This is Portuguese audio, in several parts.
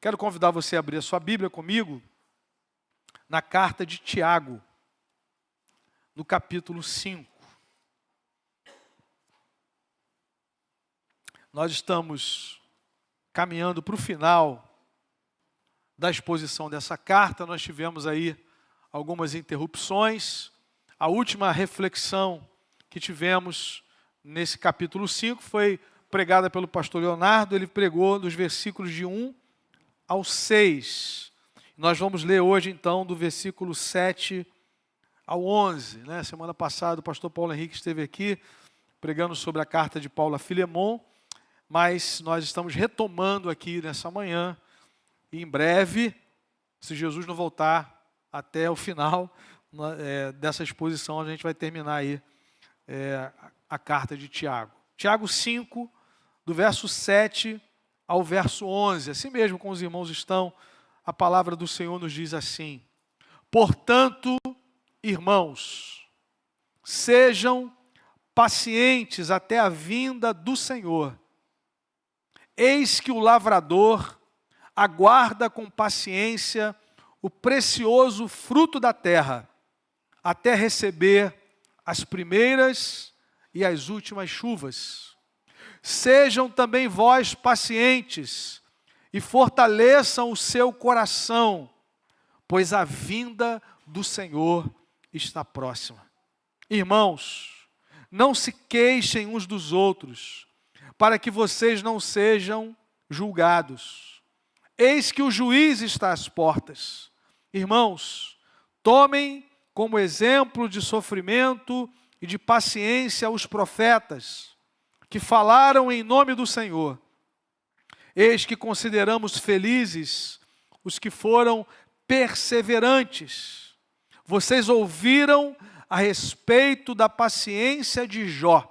Quero convidar você a abrir a sua Bíblia comigo na carta de Tiago, no capítulo 5. Nós estamos caminhando para o final da exposição dessa carta. Nós tivemos aí algumas interrupções. A última reflexão que tivemos nesse capítulo 5 foi pregada pelo pastor Leonardo. Ele pregou dos versículos de 1 ao 6. Nós vamos ler hoje, então, do versículo 7 ao 11. Semana passada o pastor Paulo Henrique esteve aqui pregando sobre a carta de Paulo a Filemon, mas nós estamos retomando aqui nessa manhã, e em breve, se Jesus não voltar até o final dessa exposição, a gente vai terminar aí a carta de Tiago. Tiago 5, do verso 7 ao verso 11. Assim mesmo, com os irmãos estão, a palavra do Senhor nos diz assim: portanto, irmãos, sejam pacientes até a vinda do Senhor. Eis que o lavrador aguarda com paciência o precioso fruto da terra, até receber as primeiras e as últimas chuvas. Sejam também vós pacientes e fortaleçam o seu coração, pois a vinda do Senhor está próxima. Irmãos, não se queixem uns dos outros, para que vocês não sejam julgados. Eis que o juiz está às portas. Irmãos, tomem como exemplo de sofrimento e de paciência os profetas, que falaram em nome do Senhor. Eis que consideramos felizes os que foram perseverantes. Vocês ouviram a respeito da paciência de Jó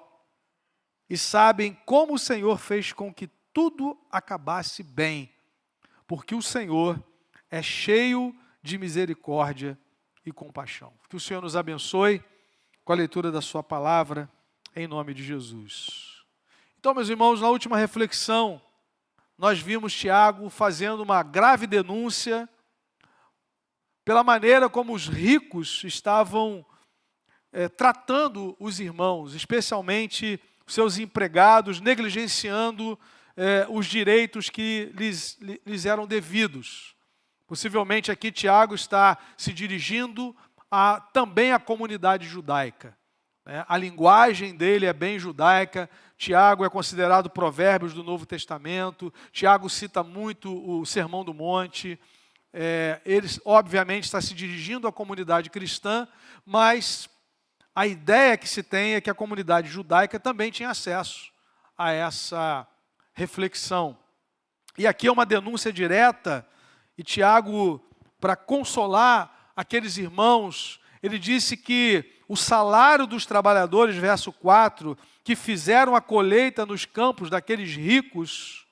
e sabem como o Senhor fez com que tudo acabasse bem, porque o Senhor é cheio de misericórdia e compaixão. Que o Senhor nos abençoe com a leitura da sua palavra, em nome de Jesus. Então, meus irmãos, na última reflexão, nós vimos Tiago fazendo uma grave denúncia pela maneira como os ricos estavam tratando os irmãos, especialmente os seus empregados, negligenciando os direitos que lhes eram devidos. Possivelmente aqui Tiago está se dirigindo também à comunidade judaica. A linguagem dele é bem judaica. Tiago é considerado Provérbios do Novo Testamento. Tiago cita muito o Sermão do Monte. Ele, obviamente, está se dirigindo à comunidade cristã, mas a ideia que se tem é que a comunidade judaica também tinha acesso a essa reflexão. E aqui é uma denúncia direta, e Tiago, para consolar aqueles irmãos, ele disse que o salário dos trabalhadores, verso 4, que fizeram a colheita nos campos daqueles ricos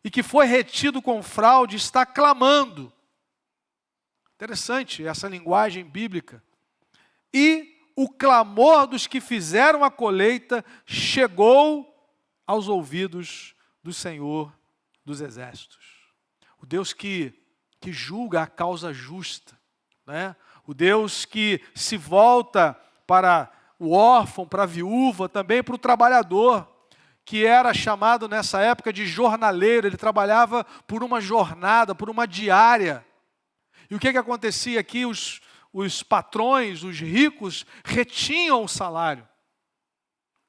e que foi retido com fraude, está clamando. Interessante essa linguagem bíblica. E o clamor dos que fizeram a colheita chegou aos ouvidos do Senhor dos Exércitos. O Deus que julga a causa justa, O Deus que se volta para o órfão, para a viúva, também para o trabalhador, que era chamado nessa época de jornaleiro. Ele trabalhava por uma jornada, por uma diária. E o que acontecia aqui? Os patrões, os ricos, retinham o salário.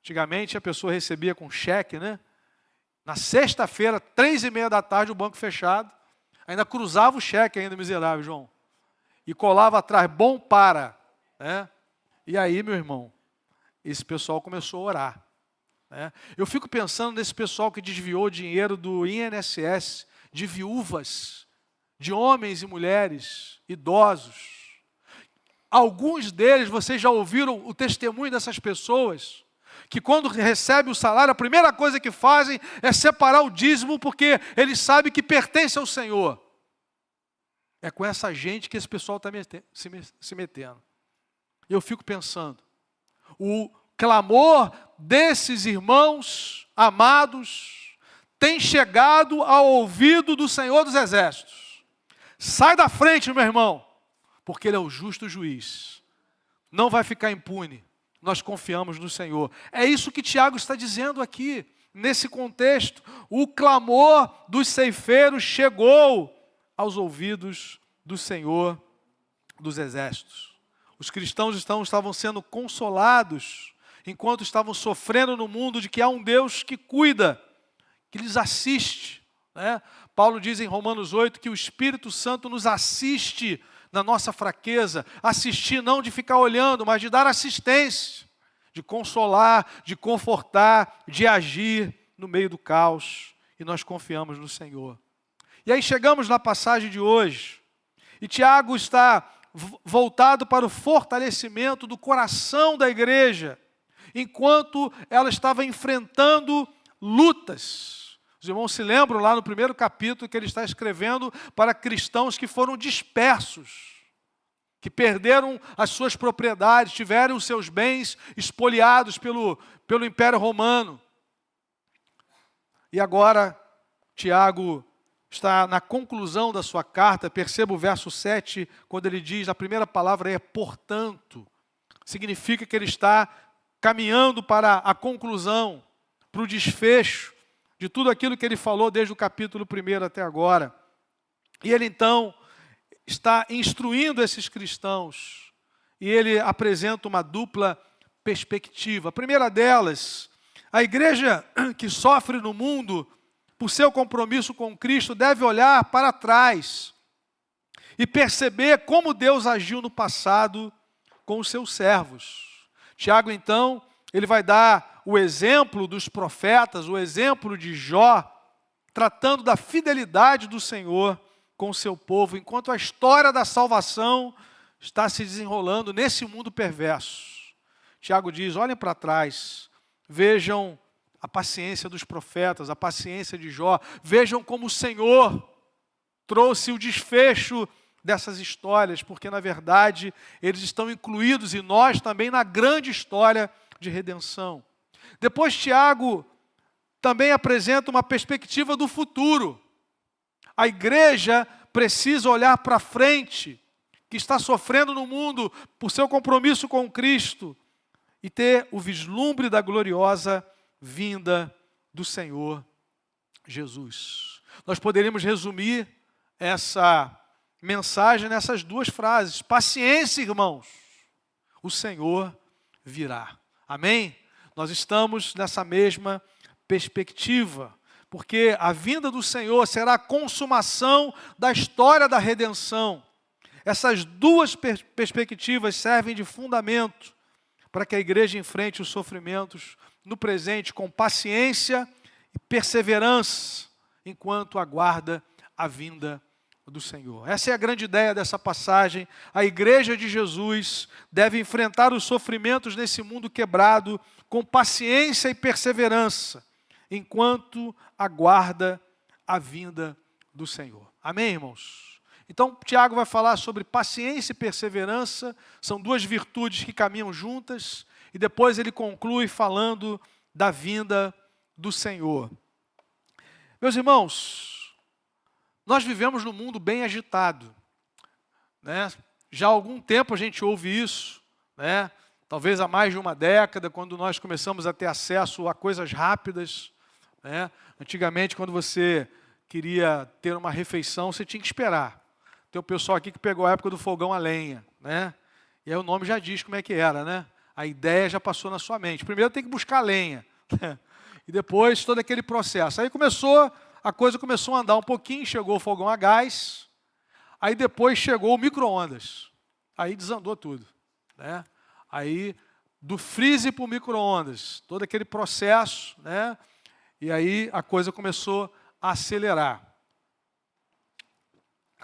Antigamente a pessoa recebia com cheque, Na sexta-feira, 3:30 da tarde, o banco fechado. Ainda cruzava o cheque ainda, miserável, João. E colava atrás, bom para. E aí, meu irmão, esse pessoal começou a orar. Eu fico pensando nesse pessoal que desviou dinheiro do INSS, de viúvas, de homens e mulheres, idosos. Alguns deles, vocês já ouviram o testemunho dessas pessoas, que quando recebem o salário, a primeira coisa que fazem é separar o dízimo, porque eles sabem que pertence ao Senhor. É com essa gente que esse pessoal está se metendo. Eu fico pensando, o clamor desses irmãos amados tem chegado ao ouvido do Senhor dos Exércitos. Sai da frente, meu irmão, porque Ele é o justo juiz. Não vai ficar impune. Nós confiamos no Senhor. É isso que Tiago está dizendo aqui, nesse contexto. O clamor dos ceifeiros chegou aos ouvidos do Senhor dos Exércitos. Os cristãos estavam sendo consolados enquanto estavam sofrendo no mundo de que há um Deus que cuida, que lhes assiste, né? Paulo diz em Romanos 8 que o Espírito Santo nos assiste na nossa fraqueza. Assistir não de ficar olhando, mas de dar assistência, de consolar, de confortar, de agir no meio do caos. E nós confiamos no Senhor. E aí chegamos na passagem de hoje, e Tiago está voltado para o fortalecimento do coração da igreja, enquanto ela estava enfrentando lutas. Os irmãos se lembram lá no primeiro capítulo que ele está escrevendo para cristãos que foram dispersos, que perderam as suas propriedades, tiveram os seus bens espoliados pelo Império Romano. E agora, Tiago está na conclusão da sua carta. Perceba o verso 7, quando ele diz, a primeira palavra é portanto. Significa que ele está caminhando para a conclusão, para o desfecho de tudo aquilo que ele falou desde o capítulo 1 até agora. E ele então está instruindo esses cristãos, e ele apresenta uma dupla perspectiva. A primeira delas, a igreja que sofre no mundo por seu compromisso com Cristo deve olhar para trás e perceber como Deus agiu no passado com os seus servos. Tiago, então, ele vai dar o exemplo dos profetas, o exemplo de Jó, tratando da fidelidade do Senhor com o seu povo, enquanto a história da salvação está se desenrolando nesse mundo perverso. Tiago diz, olhem para trás, vejam a paciência dos profetas, a paciência de Jó, vejam como o Senhor trouxe o desfecho dessas histórias, porque na verdade eles estão incluídos, e nós também, na grande história de redenção. Depois Tiago também apresenta uma perspectiva do futuro. A igreja precisa olhar para frente, que está sofrendo no mundo por seu compromisso com Cristo, e ter o vislumbre da gloriosa vinda do Senhor Jesus. Nós poderíamos resumir essa mensagem nessas duas frases. Paciência, irmãos, o Senhor virá. Amém? Nós estamos nessa mesma perspectiva, porque a vinda do Senhor será a consumação da história da redenção. Essas duas perspectivas servem de fundamento para que a igreja enfrente os sofrimentos no presente com paciência e perseverança, enquanto aguarda a vinda do Senhor. Essa é a grande ideia dessa passagem. A igreja de Jesus deve enfrentar os sofrimentos nesse mundo quebrado com paciência e perseverança, enquanto aguarda a vinda do Senhor. Amém, irmãos? Então, Tiago vai falar sobre paciência e perseverança, são duas virtudes que caminham juntas, e depois ele conclui falando da vinda do Senhor. Meus irmãos, nós vivemos num mundo bem agitado, né? Já há algum tempo a gente ouve isso, né? Talvez há mais de uma década, quando nós começamos a ter acesso a coisas rápidas, né? Antigamente, quando você queria ter uma refeição, você tinha que esperar. Tem o pessoal aqui que pegou a época do fogão a lenha, né? E aí o nome já diz como é que era, né? A ideia já passou na sua mente. Primeiro tem que buscar lenha, né? E depois todo aquele processo. Aí a coisa começou a andar um pouquinho, chegou o fogão a gás, aí depois chegou o micro-ondas. Aí desandou tudo, né? Aí do freezer para o micro-ondas, todo aquele processo, né? E aí a coisa começou a acelerar.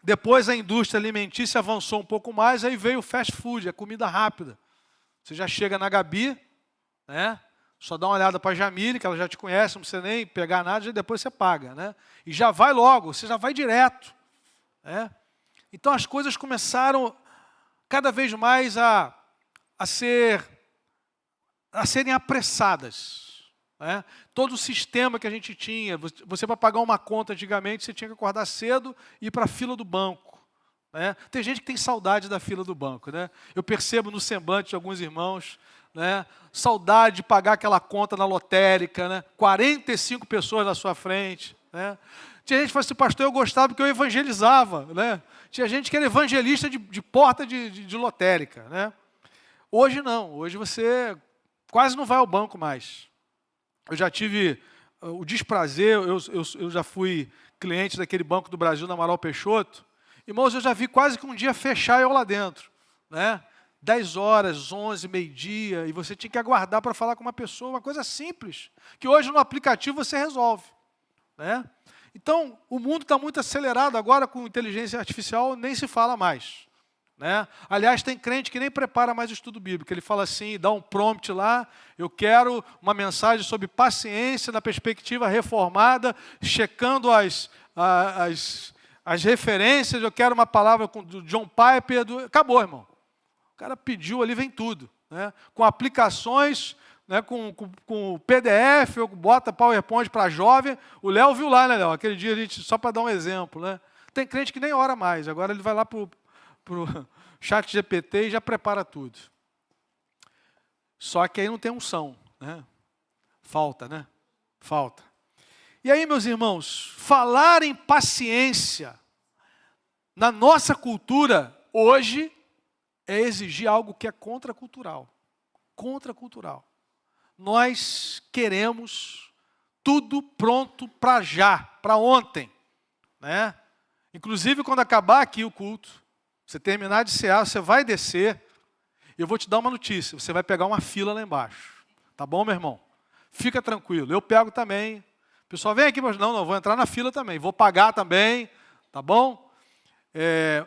Depois a indústria alimentícia avançou um pouco mais, aí veio o fast food, a comida rápida. Você já chega na Gabi, né? Só dá uma olhada para a Jamile, que ela já te conhece, não precisa nem pegar nada, e depois você paga, né? E já vai logo, você já vai direto, né? Então as coisas começaram cada vez mais a serem apressadas. né? Todo o sistema que a gente tinha, você para pagar uma conta antigamente, você tinha que acordar cedo e ir para a fila do banco. Né? Tem gente que tem saudade da fila do banco. Né? Eu percebo no semblante de alguns irmãos, né? Saudade de pagar aquela conta na lotérica, né? 45 pessoas na sua frente. Né? Tinha gente que falava assim, pastor, eu gostava porque eu evangelizava. Né? Tinha gente que era evangelista de porta de lotérica. Né? Hoje não, hoje você quase não vai ao banco mais. Eu já tive o desprazer, eu já fui cliente daquele Banco do Brasil, na Amaral Peixoto. Irmãos, eu já vi quase que um dia fechar eu lá dentro. Né? 10 horas, 11, meio-dia, e você tinha que aguardar para falar com uma pessoa, uma coisa simples, que hoje no aplicativo você resolve. Né? Então, o mundo está muito acelerado agora com inteligência artificial, nem se fala mais. Né? Aliás, tem crente que nem prepara mais o estudo bíblico. Ele fala assim, dá um prompt lá, eu quero uma mensagem sobre paciência na perspectiva reformada, checando as referências, eu quero uma palavra do John Piper, acabou, irmão. O cara pediu ali, vem tudo. Né? Com aplicações, né? com PDF, ou bota PowerPoint para jovem. O Léo viu lá, né, Léo? Aquele dia, a gente, só para dar um exemplo. Né? Tem crente que nem ora mais, agora ele vai lá para o chat GPT e já prepara tudo. Só que aí não tem unção. Né? Falta, né? Falta. E aí, meus irmãos, falar em paciência na nossa cultura hoje é exigir algo que é contracultural. Contracultural. Nós queremos tudo pronto para já, para ontem. Né? Inclusive, quando acabar aqui o culto, você terminar de cear, você vai descer, e eu vou te dar uma notícia, você vai pegar uma fila lá embaixo. Tá bom, meu irmão? Fica tranquilo, eu pego também. O pessoal vem aqui, mas não, vou entrar na fila também, vou pagar também, tá bom?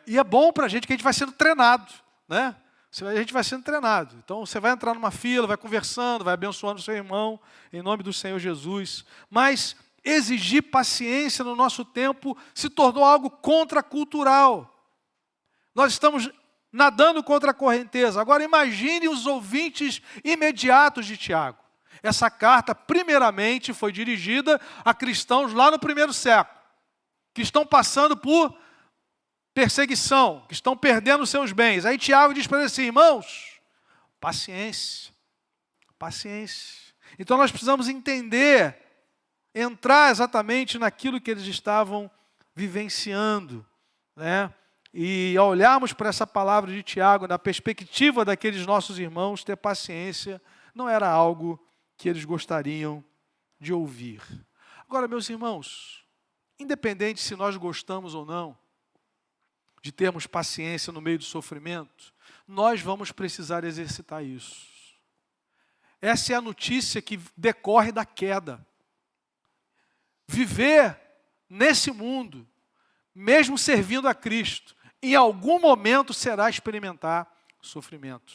E é bom para a gente que a gente vai sendo treinado, né? A gente vai sendo treinado. Então, você vai entrar numa fila, vai conversando, vai abençoando o seu irmão, em nome do Senhor Jesus. Mas exigir paciência no nosso tempo se tornou algo contracultural. Nós estamos nadando contra a correnteza. Agora, imagine os ouvintes imediatos de Tiago. Essa carta, primeiramente, foi dirigida a cristãos lá no primeiro século, que estão passando por perseguição, que estão perdendo seus bens. Aí Tiago diz para eles assim, irmãos, paciência, paciência. Então nós precisamos entender, entrar exatamente naquilo que eles estavam vivenciando, né? E ao olharmos para essa palavra de Tiago, na perspectiva daqueles nossos irmãos, ter paciência não era algo que eles gostariam de ouvir. Agora, meus irmãos, independente se nós gostamos ou não de termos paciência no meio do sofrimento, nós vamos precisar exercitar isso. Essa é a notícia que decorre da queda. Viver nesse mundo, mesmo servindo a Cristo, em algum momento será experimentar sofrimento.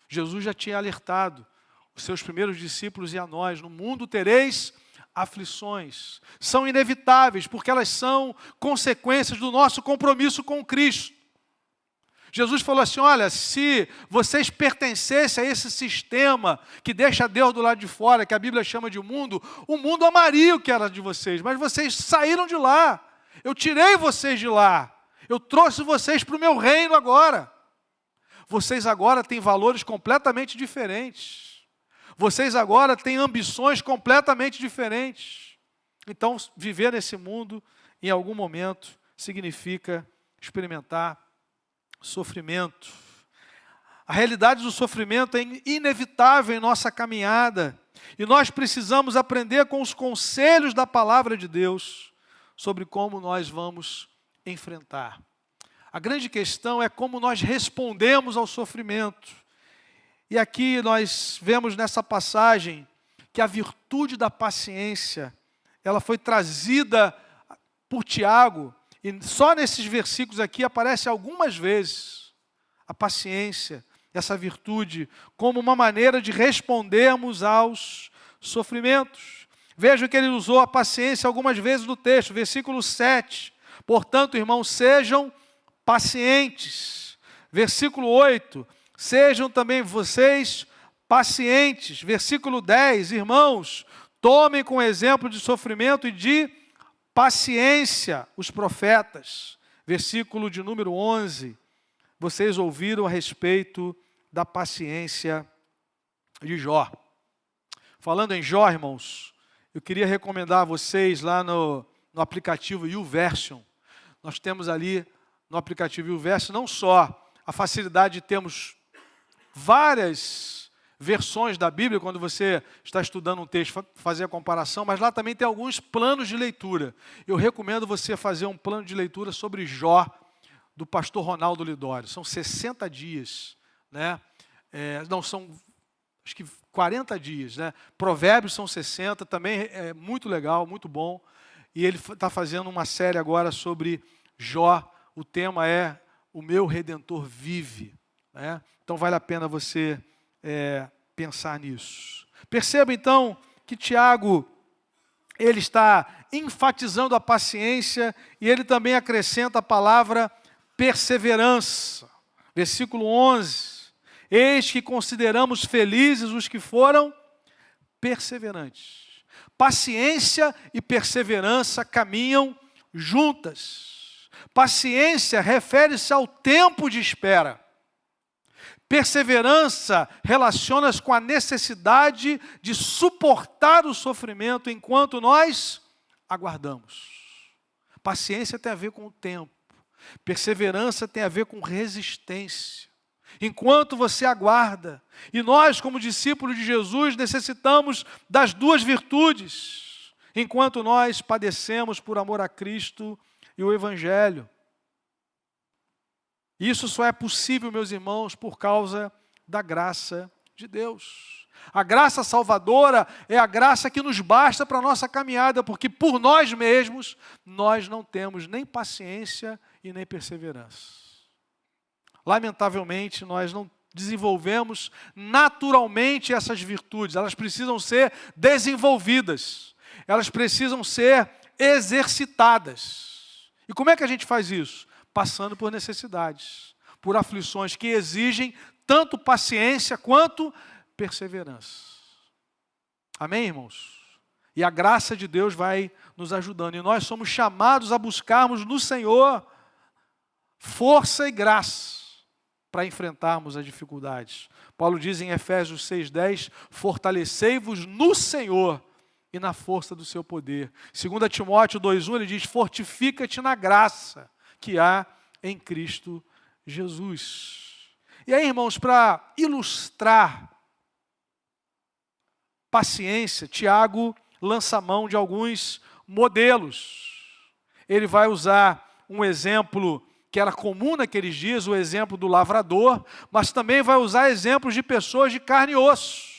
Jesus já tinha alertado os seus primeiros discípulos e a nós, no mundo tereis aflições. São inevitáveis, porque elas são consequências do nosso compromisso com Cristo. Jesus falou assim, olha, se vocês pertencessem a esse sistema que deixa Deus do lado de fora, que a Bíblia chama de mundo, o mundo amaria o que era de vocês, mas vocês saíram de lá. Eu tirei vocês de lá. Eu trouxe vocês para o meu reino agora. Vocês agora têm valores completamente diferentes. Vocês agora têm ambições completamente diferentes. Então, viver nesse mundo, em algum momento, significa experimentar sofrimento. A realidade do sofrimento é inevitável em nossa caminhada. E nós precisamos aprender com os conselhos da palavra de Deus sobre como nós vamos enfrentar. A grande questão é como nós respondemos ao sofrimento. E aqui nós vemos nessa passagem que a virtude da paciência, ela foi trazida por Tiago, e só nesses versículos aqui aparece algumas vezes a paciência, essa virtude, como uma maneira de respondermos aos sofrimentos. Vejam que ele usou a paciência algumas vezes no texto, versículo 7. Portanto, irmãos, sejam pacientes. Versículo 8. Sejam também vocês pacientes. Versículo 10. Irmãos, Tomem com exemplo de sofrimento e de paciência os profetas. Versículo de número 11. Vocês ouviram a respeito da paciência de Jó. Falando em Jó, irmãos, eu queria recomendar a vocês lá no aplicativo YouVersion. Nós temos ali no aplicativo YouVersion não só a facilidade de termos várias versões da Bíblia, quando você está estudando um texto, fazer a comparação, mas lá também tem alguns planos de leitura. Eu recomendo você fazer um plano de leitura sobre Jó, do pastor Ronaldo Lidório. São 60 dias, né? São acho que 40 dias, né? Provérbios são 60, também é muito legal, muito bom. E ele está fazendo uma série agora sobre Jó. O tema é O Meu Redentor Vive, né? Então vale a pena você pensar nisso. Perceba então que Tiago, ele está enfatizando a paciência e ele também acrescenta a palavra perseverança. Versículo 11. Eis que consideramos felizes os que foram perseverantes. Paciência e perseverança caminham juntas. Paciência refere-se ao tempo de espera. Perseverança relaciona-se com a necessidade de suportar o sofrimento enquanto nós aguardamos. Paciência tem a ver com o tempo. Perseverança tem a ver com resistência. Enquanto você aguarda. E nós, como discípulos de Jesus, necessitamos das duas virtudes. Enquanto nós padecemos por amor a Cristo e o Evangelho. Isso só é possível, meus irmãos, por causa da graça de Deus. A graça salvadora é a graça que nos basta para a nossa caminhada, porque por nós mesmos, nós não temos nem paciência e nem perseverança. Lamentavelmente, nós não desenvolvemos naturalmente essas virtudes. Elas precisam ser desenvolvidas. Elas precisam ser exercitadas. E como é que a gente faz isso? Passando por necessidades, por aflições que exigem tanto paciência quanto perseverança. Amém, irmãos? E a graça de Deus vai nos ajudando. E nós somos chamados a buscarmos no Senhor força e graça para enfrentarmos as dificuldades. Paulo diz em Efésios 6,10, fortalecei-vos no Senhor e na força do seu poder. 2 Timóteo 2,1, ele diz, fortifica-te na graça que há em Cristo Jesus. E aí, irmãos, para ilustrar paciência, Tiago lança mão de alguns modelos. Ele vai usar um exemplo que era comum naqueles dias, o exemplo do lavrador, mas também vai usar exemplos de pessoas de carne e osso,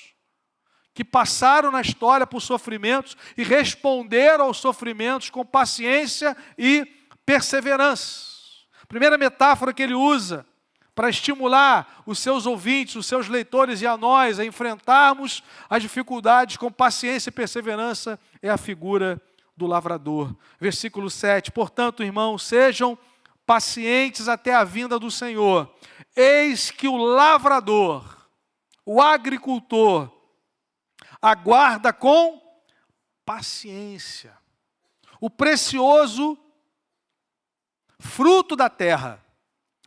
que passaram na história por sofrimentos e responderam aos sofrimentos com paciência e perseverança. A primeira metáfora que ele usa para estimular os seus ouvintes, os seus leitores e a nós a enfrentarmos as dificuldades com paciência e perseverança é a figura do lavrador. Versículo 7, portanto, irmãos, sejam pacientes até a vinda do Senhor. Eis que o lavrador, o agricultor, aguarda com paciência o precioso fruto da terra,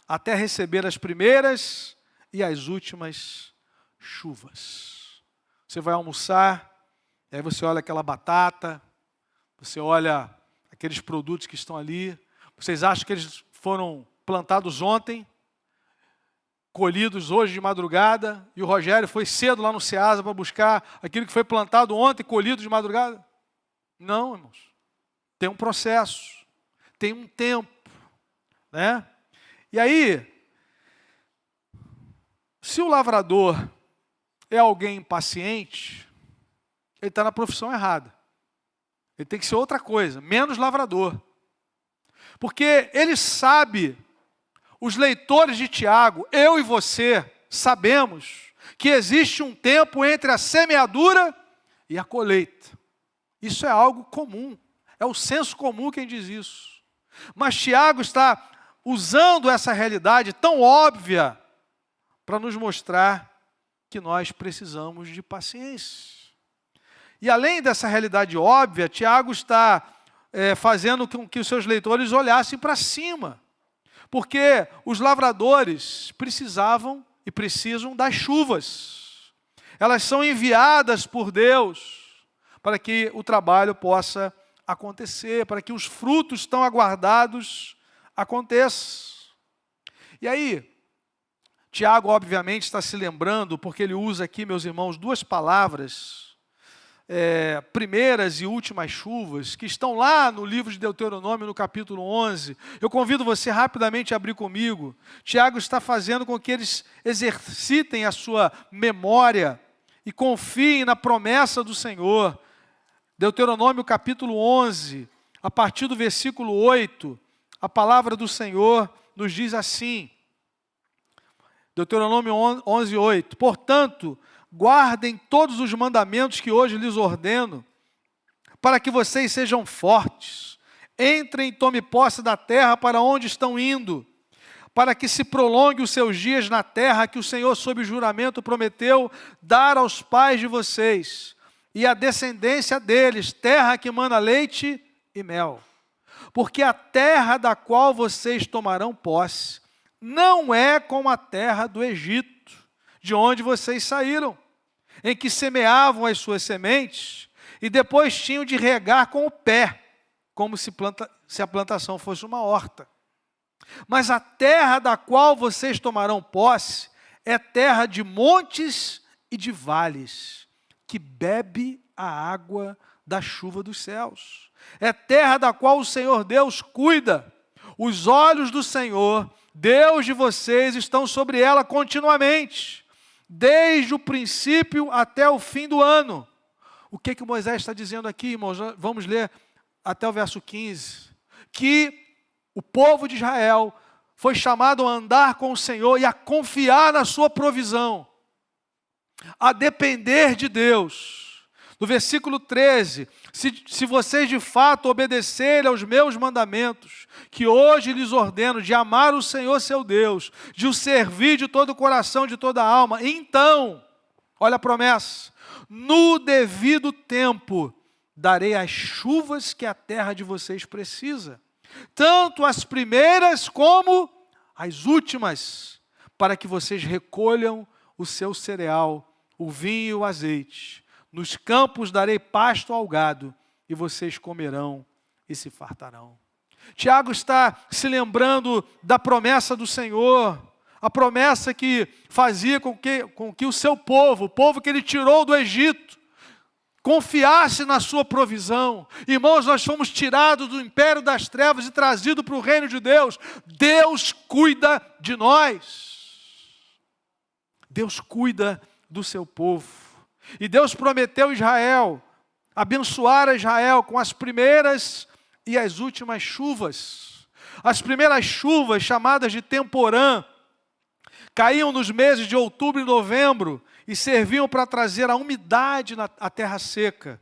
até receber as primeiras e as últimas chuvas. Você vai almoçar, aí você olha aquela batata, você olha aqueles produtos que estão ali, vocês acham que eles foram plantados ontem, colhidos hoje de madrugada, e o Rogério foi cedo lá no Ceasa para buscar aquilo que foi plantado ontem, colhido de madrugada? Não, irmãos. Tem um processo, tem um tempo, né? E aí, se o lavrador é alguém impaciente, ele está na profissão errada. Ele tem que ser outra coisa, menos lavrador. Porque ele sabe, os leitores de Tiago, eu e você, sabemos que existe um tempo entre a semeadura e a colheita. Isso é algo comum, é o senso comum quem diz isso. Mas Tiago está usando essa realidade tão óbvia para nos mostrar que nós precisamos de paciência. E além dessa realidade óbvia, Tiago está fazendo com que os seus leitores olhassem para cima. Porque os lavradores precisavam e precisam das chuvas. Elas são enviadas por Deus para que o trabalho possa acontecer, para que os frutos tão aguardados aconteçam. E aí, Tiago, obviamente, está se lembrando, porque ele usa aqui, meus irmãos, duas palavras, primeiras e últimas chuvas, que estão lá no livro de Deuteronômio, no capítulo 11. Eu convido você rapidamente a abrir comigo. Tiago está fazendo com que eles exercitem a sua memória e confiem na promessa do Senhor. Deuteronômio capítulo 11, a partir do versículo 8, a palavra do Senhor nos diz assim, Deuteronômio 11, 8, portanto, guardem todos os mandamentos que hoje lhes ordeno, para que vocês sejam fortes, entrem e tomem posse da terra para onde estão indo, para que se prolongue os seus dias na terra que o Senhor, sob juramento, prometeu dar aos pais de vocês, e a descendência deles, terra que mana leite e mel. Porque a terra da qual vocês tomarão posse não é como a terra do Egito, de onde vocês saíram, em que semeavam as suas sementes e depois tinham de regar com o pé, como se a plantação fosse uma horta. Mas a terra da qual vocês tomarão posse é terra de montes e de vales, que bebe a água da chuva dos céus. É terra da qual o Senhor Deus cuida. Os olhos do Senhor, Deus de vocês, estão sobre ela continuamente, desde o princípio até o fim do ano. O que Moisés está dizendo aqui, irmãos? Vamos ler até o verso 15. Que o povo de Israel foi chamado a andar com o Senhor e a confiar na sua provisão, a depender de Deus. No versículo 13, se vocês de fato obedecerem aos meus mandamentos, que hoje lhes ordeno, de amar o Senhor seu Deus, de o servir de todo o coração, de toda a alma, então, olha a promessa, no devido tempo darei as chuvas que a terra de vocês precisa, tanto as primeiras como as últimas, para que vocês recolham o seu cereal, o vinho e o azeite. Nos campos darei pasto ao gado, e vocês comerão e se fartarão. Tiago está se lembrando da promessa do Senhor, a promessa que fazia com que o seu povo, o povo que ele tirou do Egito, confiasse na sua provisão. Irmãos, nós fomos tirados do império das trevas e trazidos para o reino de Deus. Deus cuida de nós. Deus cuida do seu povo. E Deus prometeu a Israel, abençoar a Israel com as primeiras e as últimas chuvas. As primeiras chuvas, chamadas de temporã, caíam nos meses de outubro e novembro e serviam para trazer a umidade à terra seca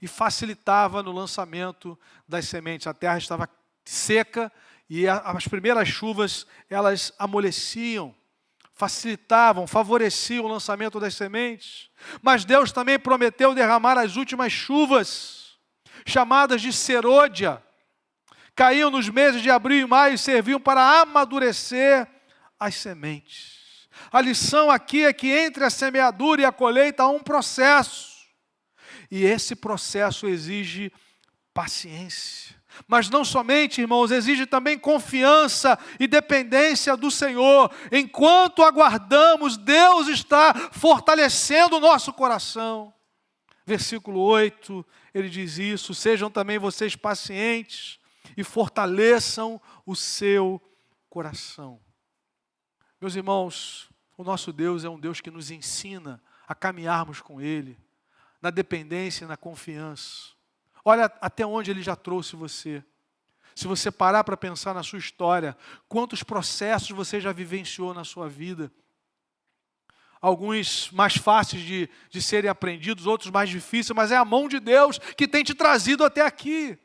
e facilitava no lançamento das sementes. A terra estava seca e as primeiras chuvas, elas amoleciam, facilitavam, favoreciam o lançamento das sementes. Mas Deus também prometeu derramar as últimas chuvas, chamadas de serôdia. Caíam nos meses de abril e maio e serviam para amadurecer as sementes. A lição aqui é que entre a semeadura e a colheita há um processo. E esse processo exige paciência. Mas não somente, irmãos, exige também confiança e dependência do Senhor. Enquanto aguardamos, Deus está fortalecendo o nosso coração. Versículo 8, ele diz isso: sejam também vocês pacientes e fortaleçam o seu coração. Meus irmãos, o nosso Deus é um Deus que nos ensina a caminharmos com Ele, na dependência e na confiança. Olha até onde Ele já trouxe você. Se você parar para pensar na sua história, quantos processos você já vivenciou na sua vida. Alguns mais fáceis de serem aprendidos, outros mais difíceis, mas é a mão de Deus que tem te trazido até aqui.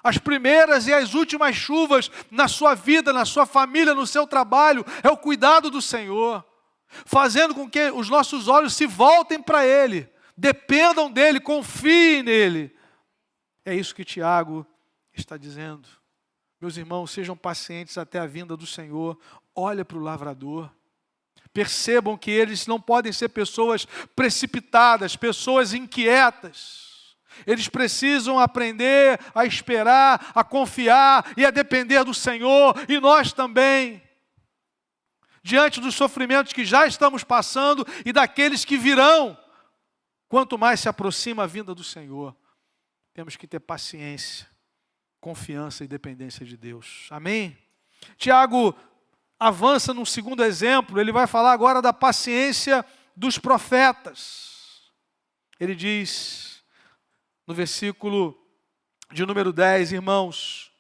As primeiras e as últimas chuvas na sua vida, na sua família, no seu trabalho, é o cuidado do Senhor, fazendo com que os nossos olhos se voltem para Ele, dependam dele, confiem nele. É isso que Tiago está dizendo. Meus irmãos, sejam pacientes até a vinda do Senhor. Olha para o lavrador. Percebam que eles não podem ser pessoas precipitadas, pessoas inquietas. Eles precisam aprender a esperar, a confiar e a depender do Senhor, e nós também. Diante dos sofrimentos que já estamos passando e daqueles que virão, quanto mais se aproxima a vinda do Senhor, temos que ter paciência, confiança e dependência de Deus. Amém? Tiago avança num segundo exemplo, ele vai falar agora da paciência dos profetas. Ele diz, no versículo de número 10, irmãos,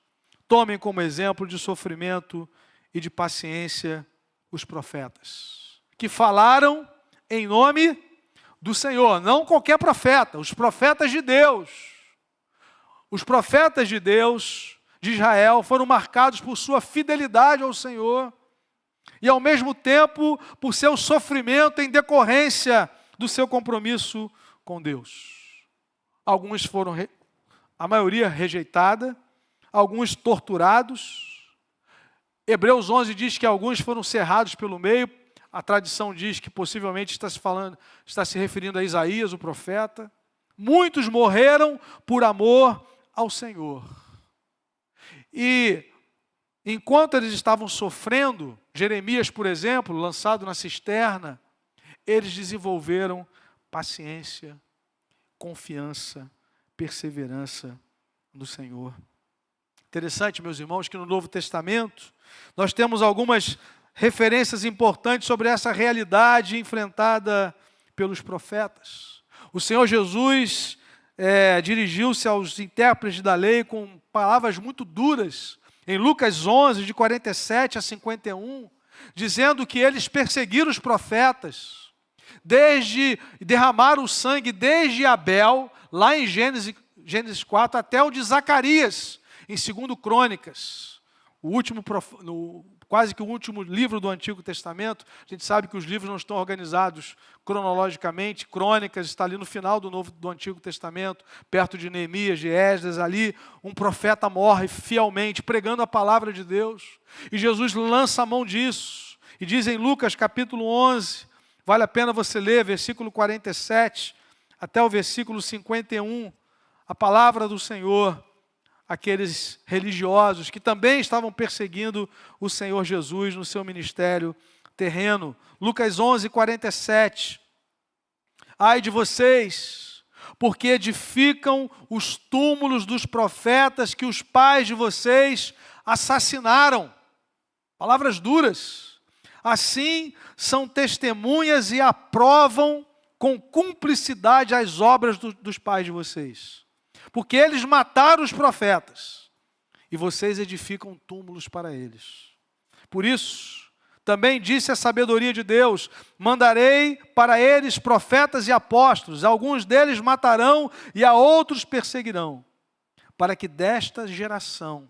tomem como exemplo de sofrimento e de paciência os profetas, que falaram em nome do Senhor, não qualquer profeta, os profetas de Deus. Os profetas de Deus, de Israel, foram marcados por sua fidelidade ao Senhor e, ao mesmo tempo, por seu sofrimento em decorrência do seu compromisso com Deus. Alguns foram, a maioria rejeitada, alguns torturados. Hebreus 11 diz que alguns foram cerrados pelo meio. A tradição diz que possivelmente está se referindo a Isaías, o profeta. Muitos morreram por amor ao Senhor. E enquanto eles estavam sofrendo, Jeremias, por exemplo, lançado na cisterna, eles desenvolveram paciência, confiança, perseverança no Senhor. Interessante, meus irmãos, que no Novo Testamento nós temos algumas referências importantes sobre essa realidade enfrentada pelos profetas. O Senhor Jesus dirigiu-se aos intérpretes da lei com palavras muito duras, em Lucas 11, de 47 a 51, dizendo que eles perseguiram os profetas, derramaram o sangue desde Abel, lá em Gênesis 4, até o de Zacarias, em 2 Crônicas, quase que o último livro do Antigo Testamento. A gente sabe que os livros não estão organizados cronologicamente. Crônicas está ali no final do Antigo Testamento, perto de Neemias, de Esdras. Ali um profeta morre fielmente, pregando a palavra de Deus. E Jesus lança a mão disso. E diz em Lucas capítulo 11, vale a pena você ler, versículo 47 até o versículo 51, a palavra do Senhor, aqueles religiosos que também estavam perseguindo o Senhor Jesus no seu ministério terreno. Lucas 11, 47. Ai de vocês, porque edificam os túmulos dos profetas que os pais de vocês assassinaram. Palavras duras. Assim são testemunhas e aprovam com cumplicidade as obras dos pais de vocês. Porque eles mataram os profetas, e vocês edificam túmulos para eles. Por isso, também disse a sabedoria de Deus, mandarei para eles profetas e apóstolos, alguns deles matarão e a outros perseguirão, para que desta geração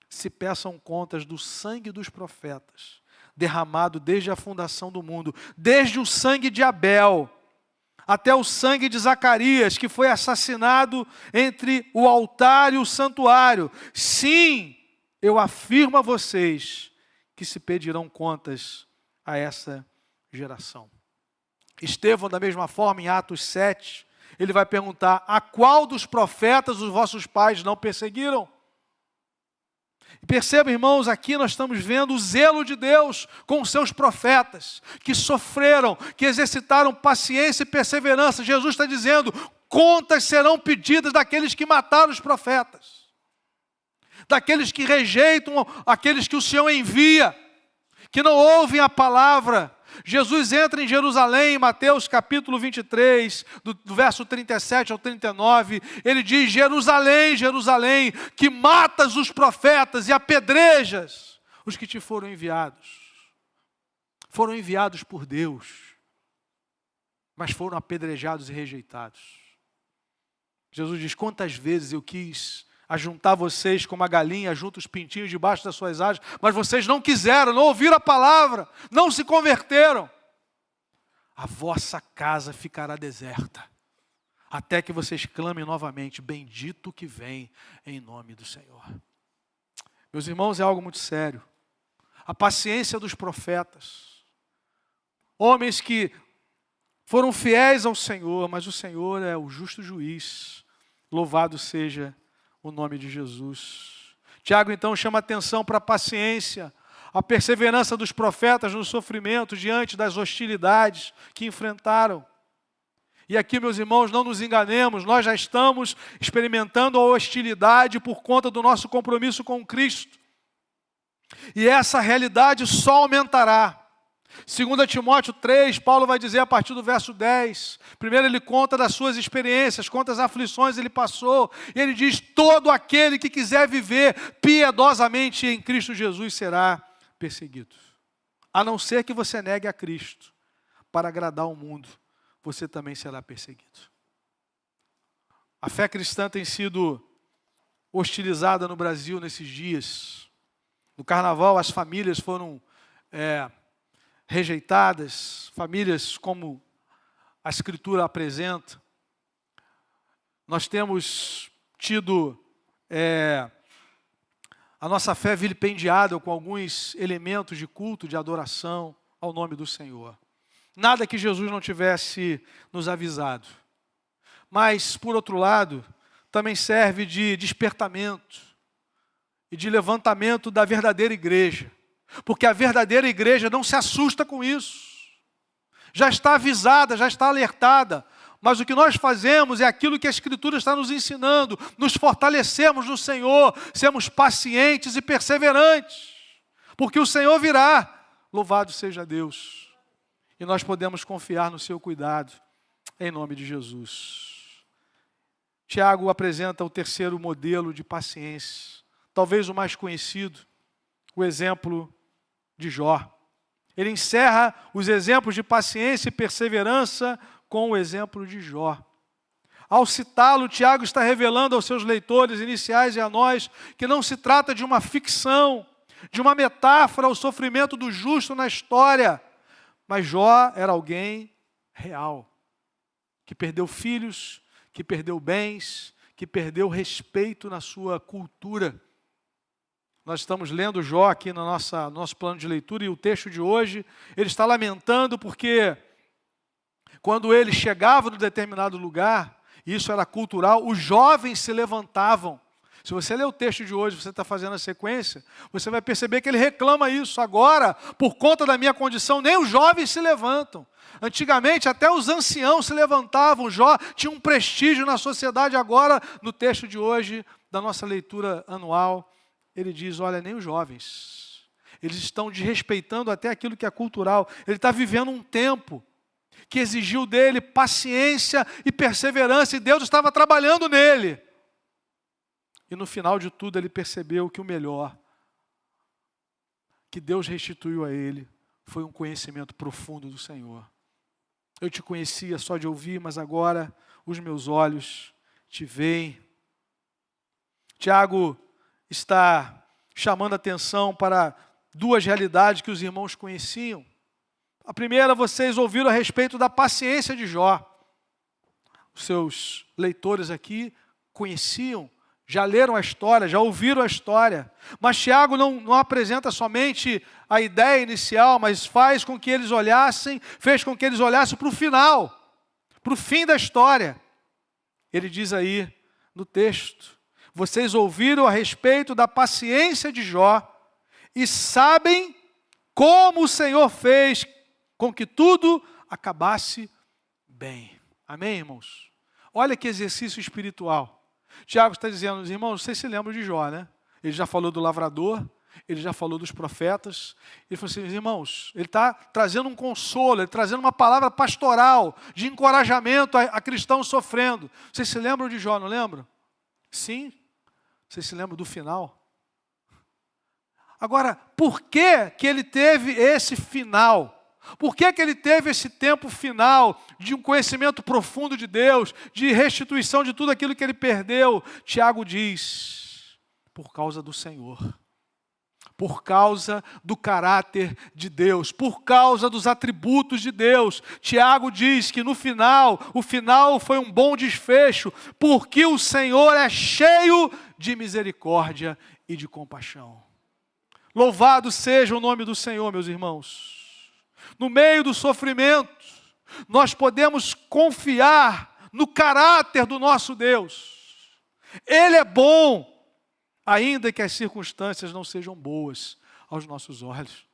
se peçam contas do sangue dos profetas, derramado desde a fundação do mundo, desde o sangue de Abel, até o sangue de Zacarias, que foi assassinado entre o altar e o santuário. Sim, eu afirmo a vocês que se pedirão contas a essa geração. Estevão, da mesma forma, em Atos 7, ele vai perguntar, a qual dos profetas os vossos pais não perseguiram? Perceba, irmãos, aqui nós estamos vendo o zelo de Deus com os seus profetas, que sofreram, que exercitaram paciência e perseverança. Jesus está dizendo, contas serão pedidas daqueles que mataram os profetas, daqueles que rejeitam aqueles que o Senhor envia, que não ouvem a palavra. Jesus entra em Jerusalém, em Mateus capítulo 23, do verso 37 ao 39, ele diz, Jerusalém, Jerusalém, que matas os profetas e apedrejas os que te foram enviados. Foram enviados por Deus, mas foram apedrejados e rejeitados. Jesus diz, quantas vezes eu quis ajuntar vocês como a galinha junta os pintinhos debaixo das suas asas, mas vocês não quiseram, não ouviram a palavra, não se converteram. A vossa casa ficará deserta. até que vocês clamem novamente, bendito que vem em nome do Senhor. Meus irmãos, é algo muito sério. A paciência dos profetas. Homens que foram fiéis ao Senhor, mas o Senhor é o justo juiz. Louvado seja o nome de Jesus. Tiago, então, chama atenção para a paciência, a perseverança dos profetas no sofrimento diante das hostilidades que enfrentaram. E aqui, meus irmãos, não nos enganemos, nós já estamos experimentando a hostilidade por conta do nosso compromisso com Cristo. E essa realidade só aumentará. 2 Timóteo 3, Paulo vai dizer a partir do verso 10. Primeiro ele conta das suas experiências, quantas aflições ele passou. E ele diz, todo aquele que quiser viver piedosamente em Cristo Jesus será perseguido. A não ser que você negue a Cristo para agradar o mundo, você também será perseguido. A fé cristã tem sido hostilizada no Brasil nesses dias. No carnaval as famílias foram rejeitadas, famílias como a Escritura apresenta. Nós temos tido a nossa fé vilipendiada com alguns elementos de culto, de adoração ao nome do Senhor. Nada que Jesus não tivesse nos avisado. Mas, por outro lado, também serve de despertamento e de levantamento da verdadeira igreja. Porque a verdadeira igreja não se assusta com isso. Já está avisada, já está alertada. Mas o que nós fazemos é aquilo que a Escritura está nos ensinando. Nos fortalecemos no Senhor, sermos pacientes e perseverantes. Porque o Senhor virá. Louvado seja Deus. E nós podemos confiar no seu cuidado, em nome de Jesus. Tiago apresenta o terceiro modelo de paciência, talvez o mais conhecido, o exemplo de Jó. Ele encerra os exemplos de paciência e perseverança com o exemplo de Jó. Ao citá-lo, Tiago está revelando aos seus leitores iniciais e a nós que não se trata de uma ficção, de uma metáfora ao sofrimento do justo na história, mas Jó era alguém real, que perdeu filhos, que perdeu bens, que perdeu respeito na sua cultura. Nós estamos lendo Jó aqui no nosso plano de leitura e o texto de hoje, ele está lamentando porque quando ele chegava num determinado lugar, e isso era cultural, os jovens se levantavam. Se você ler o texto de hoje, você está fazendo a sequência, você vai perceber que ele reclama isso. Agora, por conta da minha condição, nem os jovens se levantam. Antigamente, até os anciãos se levantavam. Jó tinha um prestígio na sociedade. Agora, no texto de hoje, da nossa leitura anual, ele diz, olha, nem os jovens. Eles estão desrespeitando até aquilo que é cultural. Ele está vivendo um tempo que exigiu dele paciência e perseverança, e Deus estava trabalhando nele. E no final de tudo ele percebeu que o melhor que Deus restituiu a ele foi um conhecimento profundo do Senhor. Eu te conhecia só de ouvir, mas agora os meus olhos te veem. Tiago está chamando a atenção para duas realidades que os irmãos conheciam. A primeira, vocês ouviram a respeito da paciência de Jó. Os seus leitores aqui conheciam, já leram a história, já ouviram a história. Mas Tiago não apresenta somente a ideia inicial, mas fez com que eles olhassem para o final, para o fim da história. Ele diz aí no texto, vocês ouviram a respeito da paciência de Jó e sabem como o Senhor fez com que tudo acabasse bem. Amém, irmãos? Olha que exercício espiritual. Tiago está dizendo, irmãos, vocês se lembram de Jó, né? Ele já falou do lavrador, ele já falou dos profetas. Ele falou assim, irmãos, ele está trazendo um consolo, ele está trazendo uma palavra pastoral, de encorajamento a cristãos sofrendo. Vocês se lembram de Jó, não lembram? Sim. Vocês se lembram do final? Agora, por que ele teve esse final? Por que ele teve esse tempo final de um conhecimento profundo de Deus, de restituição de tudo aquilo que ele perdeu? Tiago diz, por causa do Senhor. Por causa do caráter de Deus, por causa dos atributos de Deus. Tiago diz que no final, o final foi um bom desfecho, porque o Senhor é cheio de misericórdia e de compaixão. Louvado seja o nome do Senhor, meus irmãos. No meio do sofrimento, nós podemos confiar no caráter do nosso Deus. Ele é bom, ainda que as circunstâncias não sejam boas aos nossos olhos.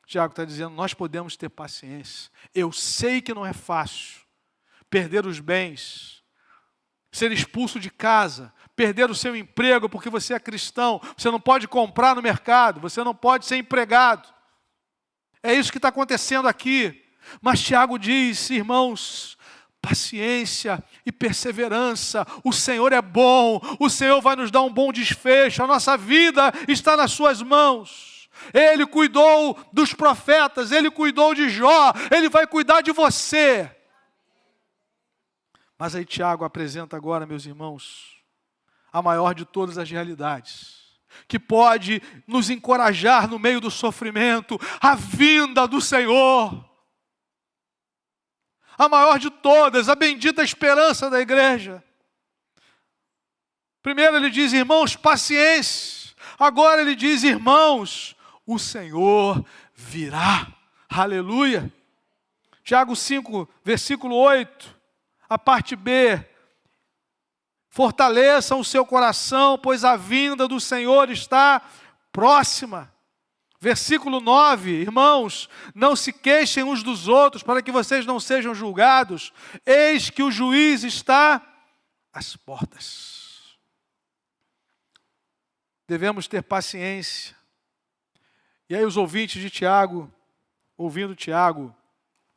Tiago está dizendo, nós podemos ter paciência. Eu sei que não é fácil perder os bens, ser expulso de casa, perder o seu emprego porque você é cristão, você não pode comprar no mercado, você não pode ser empregado. É isso que está acontecendo aqui. Mas Tiago diz, irmãos, paciência e perseverança, o Senhor é bom, o Senhor vai nos dar um bom desfecho, a nossa vida está nas suas mãos. Ele cuidou dos profetas, Ele cuidou de Jó, Ele vai cuidar de você. Mas aí Tiago apresenta agora, meus irmãos, a maior de todas as realidades, que pode nos encorajar no meio do sofrimento, a vinda do Senhor. A maior de todas, a bendita esperança da igreja. Primeiro ele diz, irmãos, paciência. Agora ele diz, irmãos, o Senhor virá. Aleluia. Tiago 5, versículo 8, a parte B. Fortaleçam o seu coração, pois a vinda do Senhor está próxima. Versículo 9, irmãos, não se queixem uns dos outros, para que vocês não sejam julgados. Eis que o juiz está às portas. Devemos ter paciência. E aí os ouvintes de Tiago, ouvindo Tiago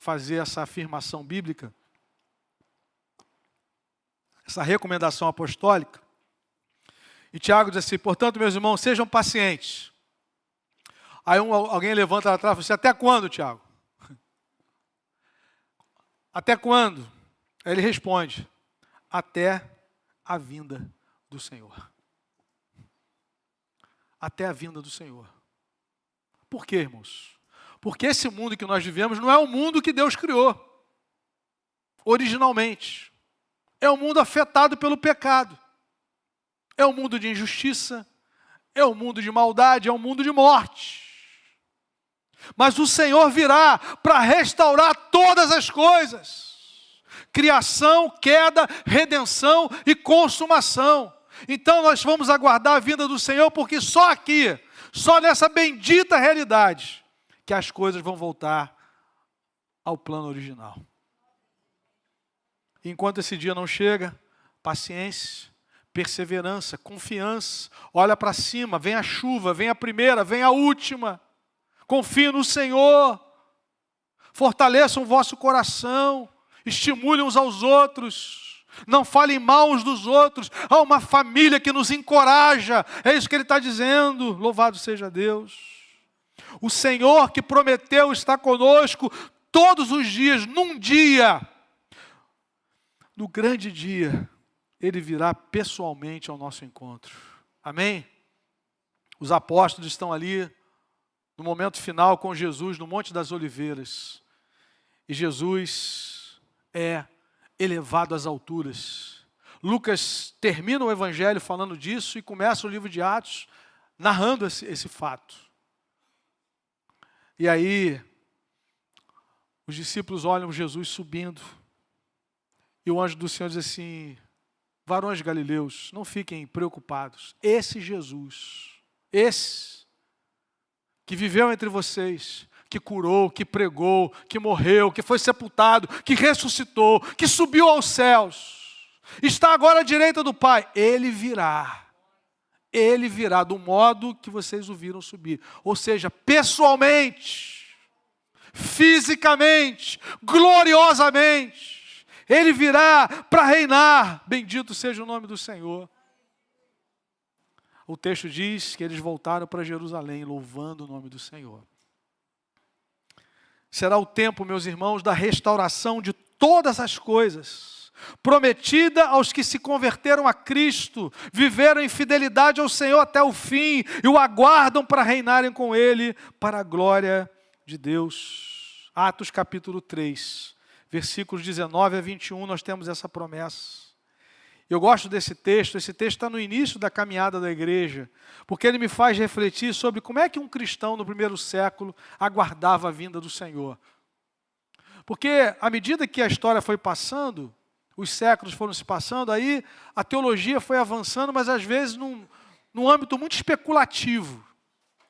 fazer essa afirmação bíblica, essa recomendação apostólica, e Tiago diz assim, portanto, meus irmãos, sejam pacientes. Aí alguém levanta lá atrás e fala assim, até quando, Tiago? Até quando? Aí ele responde, até a vinda do Senhor. Até a vinda do Senhor. Por quê, irmãos? Porque esse mundo que nós vivemos não é o mundo que Deus criou, originalmente. É um mundo afetado pelo pecado. É um mundo de injustiça, é um mundo de maldade, é um mundo de morte. Mas o Senhor virá para restaurar todas as coisas. Criação, queda, redenção e consumação. Então nós vamos aguardar a vinda do Senhor, porque só aqui, só nessa bendita realidade, que as coisas vão voltar ao plano original. Enquanto esse dia não chega, paciência, perseverança, confiança, olha para cima, vem a chuva, vem a primeira, vem a última. Confie no Senhor, fortaleçam o vosso coração, estimulem uns aos outros, não falem mal uns dos outros. Há uma família que nos encoraja, é isso que ele está dizendo, louvado seja Deus. O Senhor que prometeu estar conosco todos os dias, num dia, no grande dia, Ele virá pessoalmente ao nosso encontro. Amém? Os apóstolos estão ali, no momento final com Jesus, no Monte das Oliveiras. E Jesus é elevado às alturas. Lucas termina o Evangelho falando disso e começa o livro de Atos narrando esse fato. E aí, os discípulos olham Jesus subindo. E o anjo do Senhor diz assim, varões galileus, não fiquem preocupados. Esse Jesus, esse que viveu entre vocês, que curou, que pregou, que morreu, que foi sepultado, que ressuscitou, que subiu aos céus, está agora à direita do Pai. Ele virá do modo que vocês o viram subir. Ou seja, pessoalmente, fisicamente, gloriosamente. Ele virá para reinar. Bendito seja o nome do Senhor. O texto diz que eles voltaram para Jerusalém, louvando o nome do Senhor. Será o tempo, meus irmãos, da restauração de todas as coisas. prometida aos que se converteram a Cristo, viveram em fidelidade ao Senhor até o fim e o aguardam para reinarem com Ele para a glória de Deus. Atos capítulo 3, versículos 19 a 21, nós temos essa promessa. Eu gosto desse texto, esse texto está no início da caminhada da igreja, porque ele me faz refletir sobre como é que um cristão no primeiro século aguardava a vinda do Senhor. Porque à medida que a história foi passando, os séculos foram se passando, aí a teologia foi avançando, mas às vezes num âmbito muito especulativo,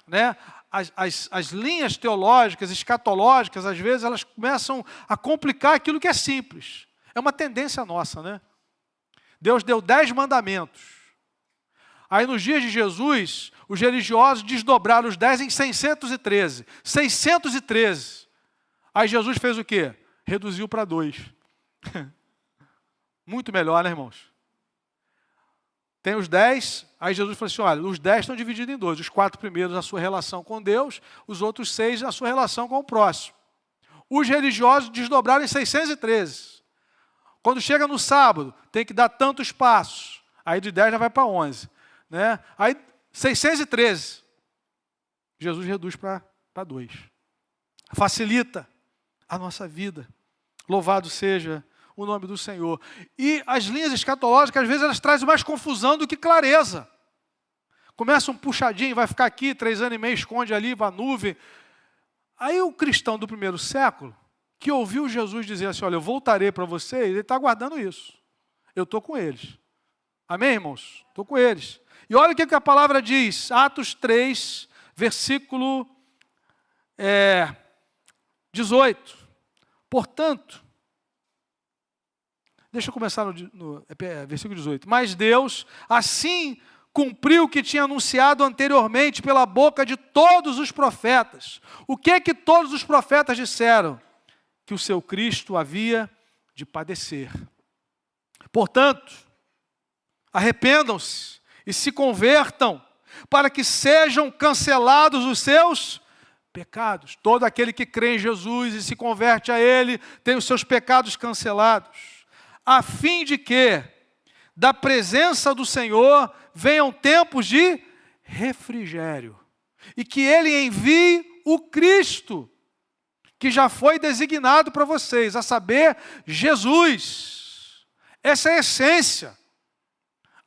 né? As linhas teológicas, escatológicas, às vezes elas começam a complicar aquilo que é simples. É uma tendência nossa, né? Deus deu 10 mandamentos. Aí nos dias de Jesus, os religiosos desdobraram os 10 em 613. 613. Aí Jesus fez o quê? Reduziu para 2. Muito melhor, né, irmãos? Tem os 10, aí Jesus falou assim, olha, os 10 estão divididos em 2. Os 4 primeiros a sua relação com Deus, os outros 6 a sua relação com o próximo. Os religiosos desdobraram em 613. Quando chega no sábado, tem que dar tantos passos. Aí de 10 já vai para 11. Né? Aí 613. Jesus reduz para 2. Facilita a nossa vida. Louvado seja o nome do Senhor. E as linhas escatológicas, às vezes, elas trazem mais confusão do que clareza. Começa um puxadinho, vai ficar aqui, 3 anos e meio, esconde ali, vai a nuvem. Aí o cristão do primeiro século, que ouviu Jesus dizer assim, olha, eu voltarei para vocês, ele está aguardando isso. Eu estou com eles. Amém, irmãos? Estou com eles. E olha o que a palavra diz, Atos 3, versículo 18. Portanto, deixa eu começar no versículo 18. Mas Deus, assim cumpriu o que tinha anunciado anteriormente pela boca de todos os profetas. O que todos os profetas disseram? Que o seu Cristo havia de padecer. Portanto, arrependam-se e se convertam, para que sejam cancelados os seus pecados. Todo aquele que crê em Jesus e se converte a Ele, tem os seus pecados cancelados, a fim de que, da presença do Senhor, venham tempos de refrigério, e que Ele envie o Cristo, que já foi designado para vocês, a saber, Jesus. Essa é a essência,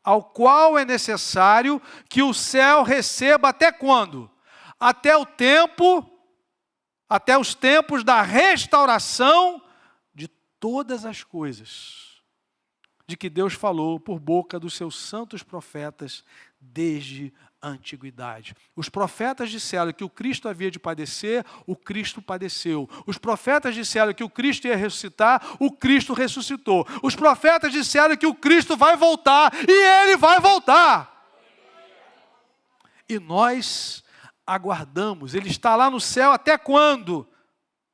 ao qual é necessário que o céu receba até quando? Até os tempos da restauração de todas as coisas, de que Deus falou por boca dos seus santos profetas desde a antiguidade. Os profetas disseram que o Cristo havia de padecer, o Cristo padeceu. Os profetas disseram que o Cristo ia ressuscitar, o Cristo ressuscitou. Os profetas disseram que o Cristo vai voltar, e Ele vai voltar. E nós aguardamos. Ele está lá no céu até quando?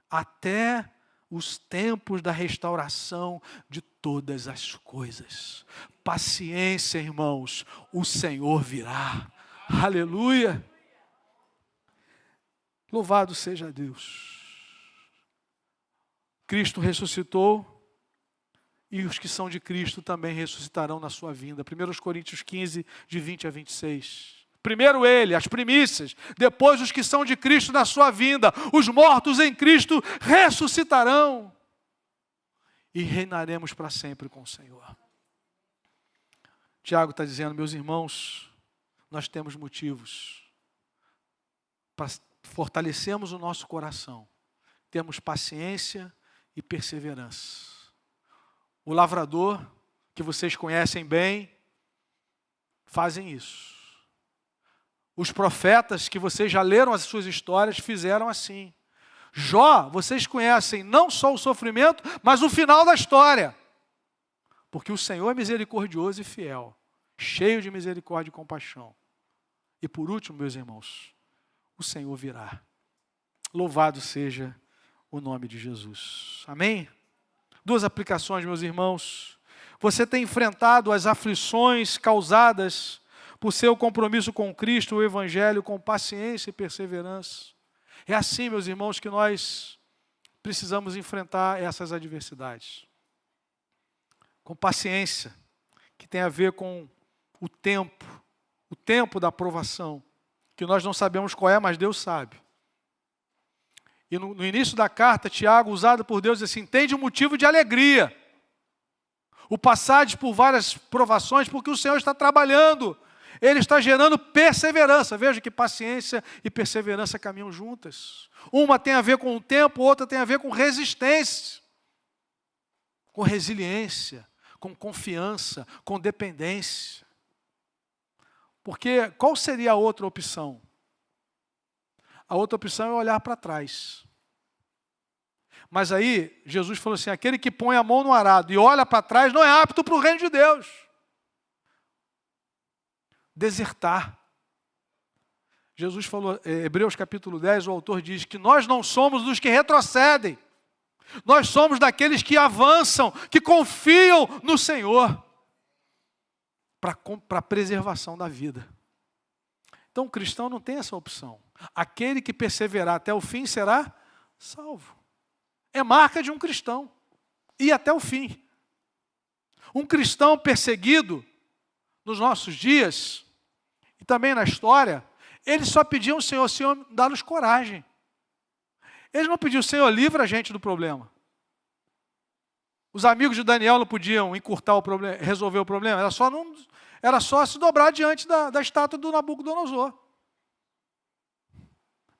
Até os tempos da restauração de todas as coisas. Paciência, irmãos, o Senhor virá. Aleluia! Louvado seja Deus. Cristo ressuscitou e os que são de Cristo também ressuscitarão na sua vinda. 1 Coríntios 15, de 20 a 26. Primeiro ele, as primícias, depois os que são de Cristo na sua vinda. Os mortos em Cristo ressuscitarão e reinaremos para sempre com o Senhor. Tiago está dizendo, meus irmãos, nós temos motivos para fortalecermos o nosso coração. Temos paciência e perseverança. O lavrador, que vocês conhecem bem, fazem isso. Os profetas, que vocês já leram as suas histórias, fizeram assim. Jó, vocês conhecem não só o sofrimento, mas o final da história. Porque o Senhor é misericordioso e fiel, cheio de misericórdia e compaixão. E por último, meus irmãos, o Senhor virá. Louvado seja o nome de Jesus. Amém? 2 aplicações, meus irmãos. Você tem enfrentado as aflições causadas por seu compromisso com Cristo, o Evangelho, com paciência e perseverança. É assim, meus irmãos, que nós precisamos enfrentar essas adversidades. com paciência, que tem a ver com o tempo da aprovação, que nós não sabemos qual é, mas Deus sabe. E no início da carta, Tiago, usado por Deus, diz assim: tende um motivo de alegria o passar por várias provações, porque o Senhor está trabalhando, Ele está gerando perseverança. Veja que paciência e perseverança caminham juntas. Uma tem a ver com o tempo, outra tem a ver com resistência, com resiliência, com confiança, com dependência. Porque qual seria a outra opção? A outra opção é olhar para trás. Mas aí, Jesus falou assim: aquele que põe a mão no arado e olha para trás não é apto para o reino de Deus. Desertar. Jesus falou, Hebreus capítulo 10, o autor diz que nós não somos dos que retrocedem. Nós somos daqueles que avançam, que confiam no Senhor para a preservação da vida. Então o cristão não tem essa opção. Aquele que perseverar até o fim será salvo. É marca de um cristão. Ir até o fim. Um cristão perseguido nos nossos dias, e também na história, eles só pediam ao Senhor: Senhor, dá-nos coragem. Eles não pediam: Senhor, livra a gente do problema. Os amigos de Daniel não podiam encurtar o problema, resolver o problema. Era só se dobrar diante da estátua do Nabucodonosor.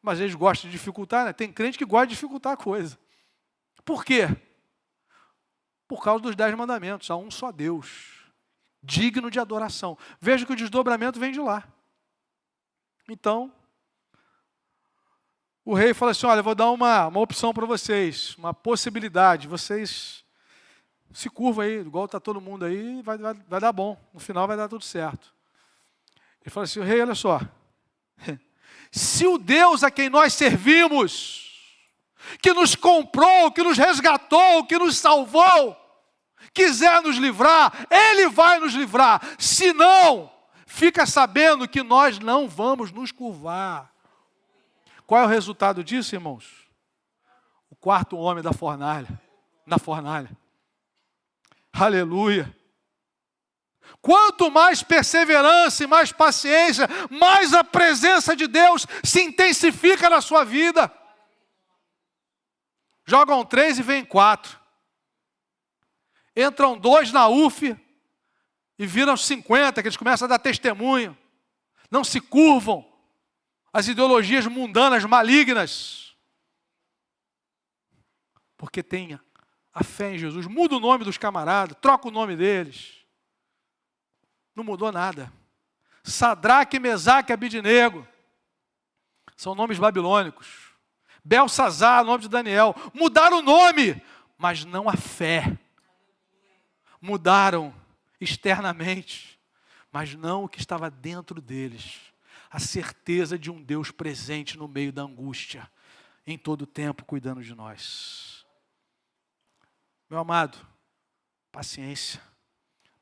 Mas eles gostam de dificultar, né? Tem crente que gosta de dificultar a coisa. Por quê? Por causa dos 10 mandamentos. Há um só Deus, digno de adoração. Veja que o desdobramento vem de lá. Então, o rei fala assim: olha, eu vou dar uma opção para vocês, uma possibilidade. Vocês se curvam aí, igual está todo mundo aí, vai dar bom. No final vai dar tudo certo. Ele fala assim: rei, olha só. Se o Deus a quem nós servimos, que nos comprou, que nos resgatou, que nos salvou, quiser nos livrar, Ele vai nos livrar. Se não, fica sabendo que nós não vamos nos curvar. Qual é o resultado disso, irmãos? O quarto homem na fornalha. Aleluia. Quanto mais perseverança e mais paciência, mais a presença de Deus se intensifica na sua vida. Jogam 3 e vem 4. Entram 2 na UF e viram 50, que eles começam a dar testemunho. Não se curvam às ideologias mundanas, malignas. Porque tem a fé em Jesus. Muda o nome dos camaradas, troca o nome deles. Não mudou nada. Sadraque, Mesaque e Abidnego são nomes babilônicos. Belsazar, nome de Daniel. Mudaram o nome, mas não a fé. Mudaram externamente, mas não o que estava dentro deles. A certeza de um Deus presente no meio da angústia, em todo o tempo cuidando de nós. Meu amado, paciência,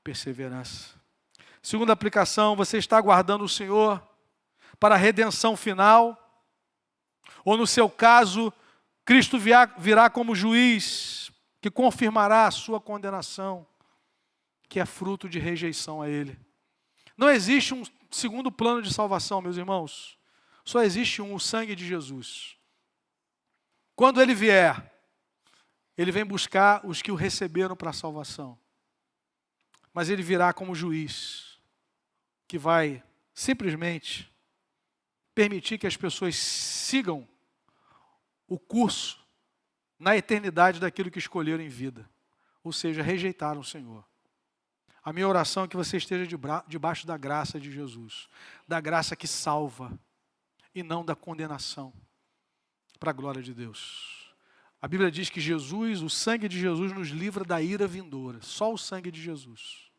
perseverança. Segunda aplicação: você está aguardando o Senhor para a redenção final? Ou no seu caso, Cristo virá como juiz que confirmará a sua condenação, que é fruto de rejeição a Ele. Não existe um segundo plano de salvação, meus irmãos. Só existe um: o sangue de Jesus. Quando Ele vier, Ele vem buscar os que o receberam para a salvação. Mas Ele virá como juiz, que vai simplesmente permitir que as pessoas sigam o curso na eternidade daquilo que escolheram em vida. Ou seja, rejeitaram o Senhor. A minha oração é que você esteja debaixo da graça de Jesus. Da graça que salva e não da condenação. Para a glória de Deus. A Bíblia diz que Jesus, o sangue de Jesus, nos livra da ira vindoura. Só o sangue de Jesus.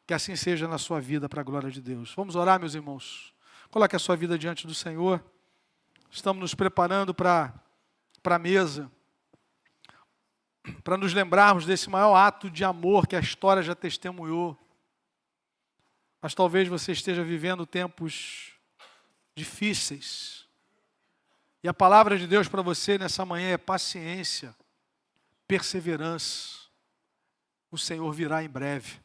Que assim seja na sua vida, para a glória de Deus. Vamos orar, meus irmãos. Coloque a sua vida diante do Senhor. Estamos nos preparando para a mesa. Para nos lembrarmos desse maior ato de amor que a história já testemunhou. Mas talvez você esteja vivendo tempos difíceis. E a palavra de Deus para você nessa manhã é paciência, perseverança. o Senhor virá em breve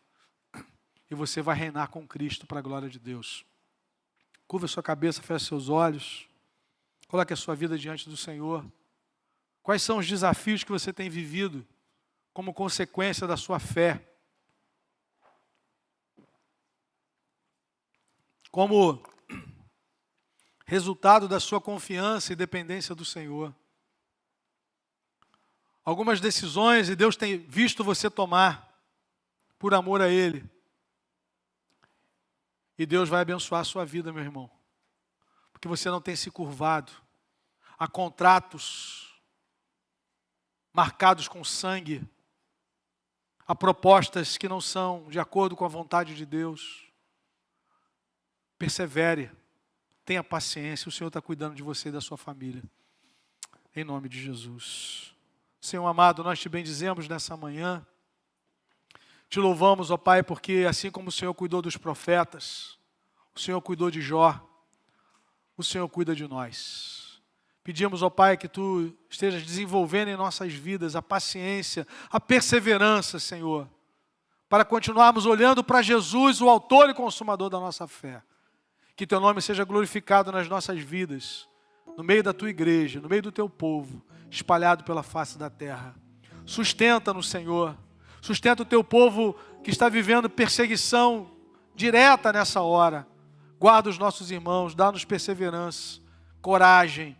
e você vai reinar com Cristo para a glória de Deus. Curva a sua cabeça, feche seus olhos, coloque a sua vida diante do Senhor. Quais são os desafios que você tem vivido como consequência da sua fé? Como resultado da sua confiança e dependência do Senhor. Algumas decisões e Deus tem visto você tomar por amor a Ele. E Deus vai abençoar a sua vida, meu irmão. Porque você não tem se curvado a contratos marcados com sangue, a propostas que não são de acordo com a vontade de Deus. Persevere, tenha paciência, o Senhor está cuidando de você e da sua família. Em nome de Jesus. Senhor amado, nós te bendizemos nessa manhã. Te louvamos, ó Pai, porque assim como o Senhor cuidou dos profetas, o Senhor cuidou de Jó, o Senhor cuida de nós. Pedimos, ó Pai, que Tu estejas desenvolvendo em nossas vidas a paciência, a perseverança, Senhor, para continuarmos olhando para Jesus, o autor e consumador da nossa fé. Que Teu nome seja glorificado nas nossas vidas, no meio da Tua igreja, no meio do Teu povo, espalhado pela face da terra. Sustenta-nos, Senhor. Sustenta o Teu povo que está vivendo perseguição direta nessa hora. Guarda os nossos irmãos, dá-nos perseverança, coragem,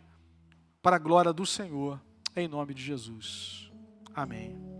para a glória do Senhor, em nome de Jesus. Amém.